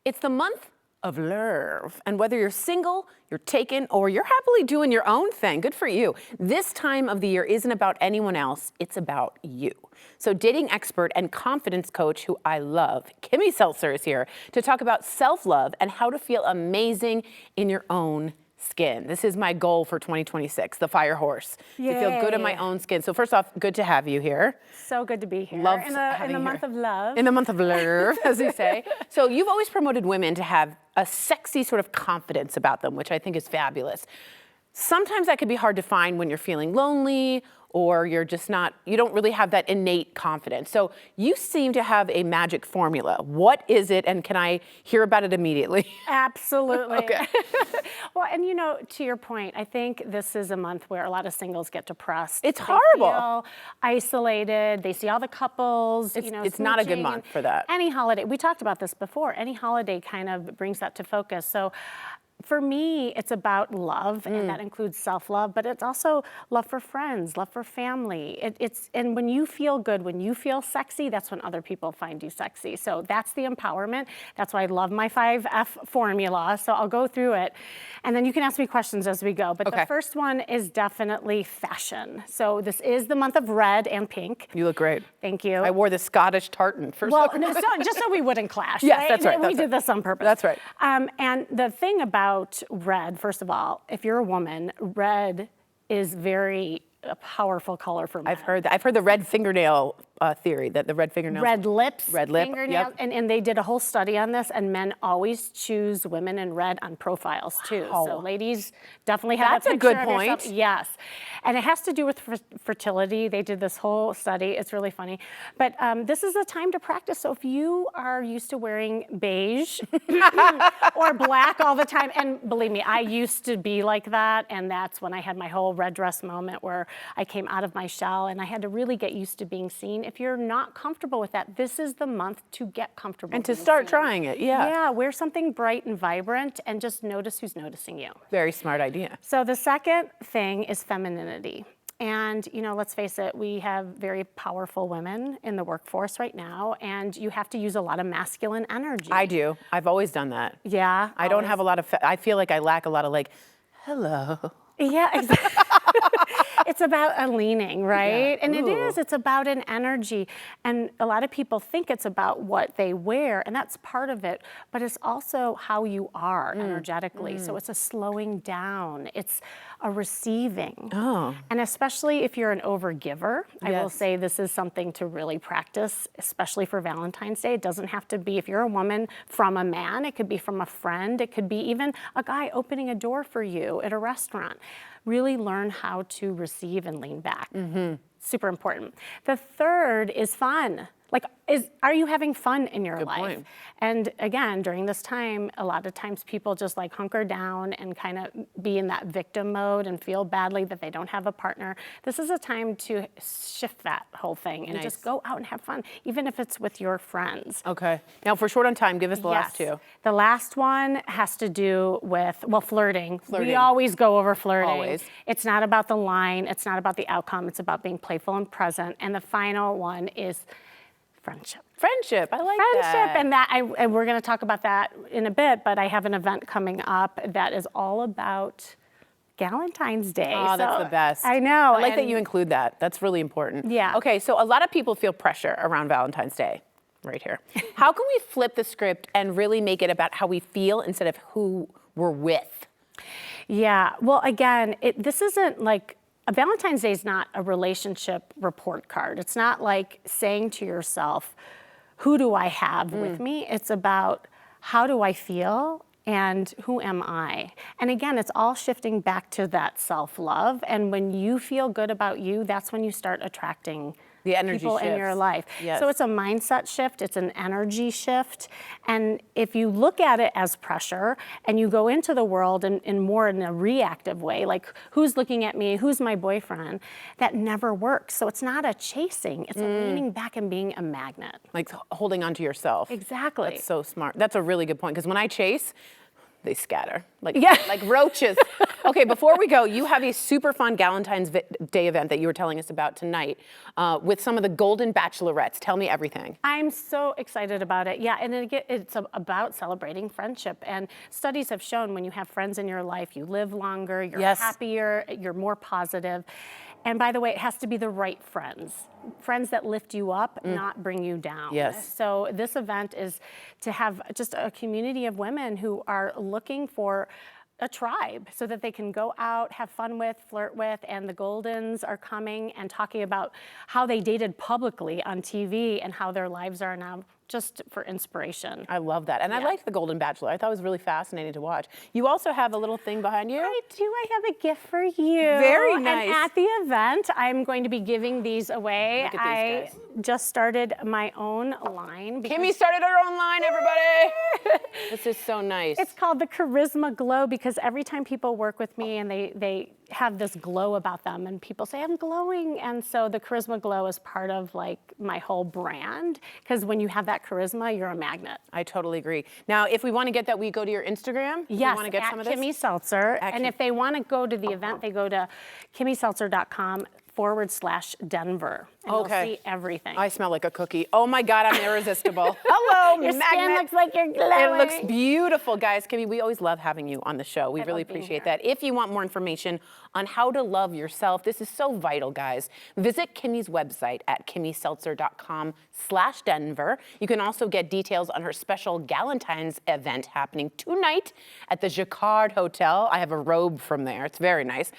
It's the month of love. And whether you're single, you're taken, or you're happily doing your own thing, good for you. This time of the year isn't about anyone else, it's about you. So dating expert and confidence coach who I love, Kimmy Seltzer, is here to talk about self-love and how to feel amazing in your own skin. This is my goal for 2026, the fire horse, Yay. to feel good in my own skin. So first off, good to have you here. So good to be here. Love in having the you month here. of love. In the month of love, as you say. So you've always promoted women to have a sexy sort of confidence about them, which I think is fabulous. Sometimes that could be hard to find when you're feeling lonely or you're just not, you don't really have that innate confidence. So you seem to have a magic formula. What is it, and can I hear about it immediately? Absolutely. Okay. Well, and you know, to your point, I think this is a month where a lot of singles get depressed. It's They horrible. feel isolated. They see all the couples, It's not a good smooching, month and for that. Any holiday, we talked about this before, any holiday kind of brings that to focus. So for me, it's about love, and that includes self-love, but it's also love for friends, love for family. And when you feel good, when you feel sexy, that's when other people find you sexy. So that's the empowerment. That's why I love my 5F formula. So I'll go through it, and then you can ask me questions as we go. But Okay. the first one is definitely fashion. So this is the month of red and pink. You look great. Thank you. I wore the Scottish tartan for Well, some no, just so we wouldn't clash. Yes, right? that's right, We that's did this on purpose. That's right. And the thing about red, first of all, if you're a woman, red is a powerful color for men. I've heard that. I've heard the red fingernail theory, that the red fingernails. Red lips, Red lip, fingernails, yep. and they did a whole study on this, and men always choose women in red on profiles too. Wow. So ladies definitely have That's a picture good of yourself. point. Yes, and it has to do with fertility. They did this whole study. It's really funny, but this is a time to practice. So if you are used to wearing beige or black all the time, and believe me, I used to be like that, and that's when I had my whole red dress moment where I came out of my shell, and I had to really get used to being seen. If you're not comfortable with that, this is the month to get comfortable. And to being start seen. trying it, yeah. Yeah, wear something bright and vibrant and just notice who's noticing you. Very smart idea. So the second thing is femininity. And, let's face it, we have very powerful women in the workforce right now, and you have to use a lot of masculine energy. I do. I've always done that. Yeah. I don't have a lot of, I feel like I lack a lot of hello. Yeah, exactly. It's about a leaning, right? Yeah. And Ooh. it's about an energy. And a lot of people think it's about what they wear, and that's part of it, but it's also how you are energetically. So it's a slowing down, it's a receiving. Oh. And especially if you're an overgiver, I will Yes. say this is something to really practice, especially for Valentine's Day. It doesn't have to be, if you're a woman, from a man. It could be from a friend. It could be even a guy opening a door for you at a restaurant. Really learn how to receive and lean back. Super important. The third is fun. Are you having fun in your life? point. And again, during this time, a lot of times people just hunker down and kind of be in that victim mode and feel badly that they don't have a partner. This is a time to shift that whole thing and just go out and have fun, even if it's with your friends. Okay. Now, if we're short on time, give us the last two. The last one has to do with, flirting. Flirting. We always go over flirting. Always. It's not about the line. It's not about the outcome. It's about being playful and present. And the final one is friendship. Friendship, I like Friendship, that. and we're going to talk about that in a bit, but I have an event coming up that is all about Valentine's Day. Oh, that's the best. I know. I like that you include that. That's really important. Yeah. Okay, so a lot of people feel pressure around Valentine's Day, right here. How can we flip the script and really make it about how we feel instead of who we're with? Yeah, well, again, this isn't a Valentine's Day is not a relationship report card. It's not like saying to yourself, who do I have with me? It's about how do I feel and who am I? And again, it's all shifting back to that self-love. And when you feel good about you, that's when you start attracting the energy people in your shifts. life. Yes. So it's a mindset shift, it's an energy shift. And if you look at it as pressure and you go into the world in more in a reactive way, like who's looking at me, who's my boyfriend, that never works. So it's not a chasing, it's a leaning back and being a magnet. Like holding on to yourself. Exactly. That's so smart. That's a really good point, because when I chase, they scatter like Yeah. like roaches. Okay, before we go, you have a super fun Valentine's Day event that you were telling us about tonight with some of the Golden Bachelorettes. Tell me everything. I'm so excited about it. Yeah, and it's about celebrating friendship. And studies have shown when you have friends in your life, you live longer, you're Yes. happier, you're more positive. And by the way, it has to be the right friends that lift you up, not bring you down. Yes. So this event is to have just a community of women who are looking for a tribe so that they can go out, have fun with, flirt with, and the Goldens are coming and talking about how they dated publicly on TV and how their lives are now, just for inspiration. I love that. And I like the Golden Bachelor. I thought it was really fascinating to watch. You also have a little thing behind you. I do. I have a gift for you. Very nice. And at the event, I'm going to be giving these away. Look at these guys. Just started my own line. Kimmy started her own line, everybody. This is so nice. It's called the Charisma Glow because every time people work with me and they have this glow about them and people say, I'm glowing. And so the Charisma Glow is part of like my whole brand because when you have that charisma, you're a magnet. I totally agree. Now, if we want to get that, we go to your Instagram. Yes, you want to get at some of this? Kimmy Seltzer. At And Kim- if they want to go to the event, they go to kimmyseltzer.com/Denver. And Okay. they'll see everything. I smell like a cookie. Oh my God, I'm irresistible. Hello, Your magnet. skin looks like you're glowing. It looks beautiful, guys. Kimmy, we always love having you on the show. We really love being appreciate here. that. If you want more information on how to love yourself, this is so vital, guys. Visit Kimmy's website at kimmyseltzer.com/Denver. You can also get details on her special Galentine's event happening tonight at the Jacquard Hotel. I have a robe from there. It's very nice.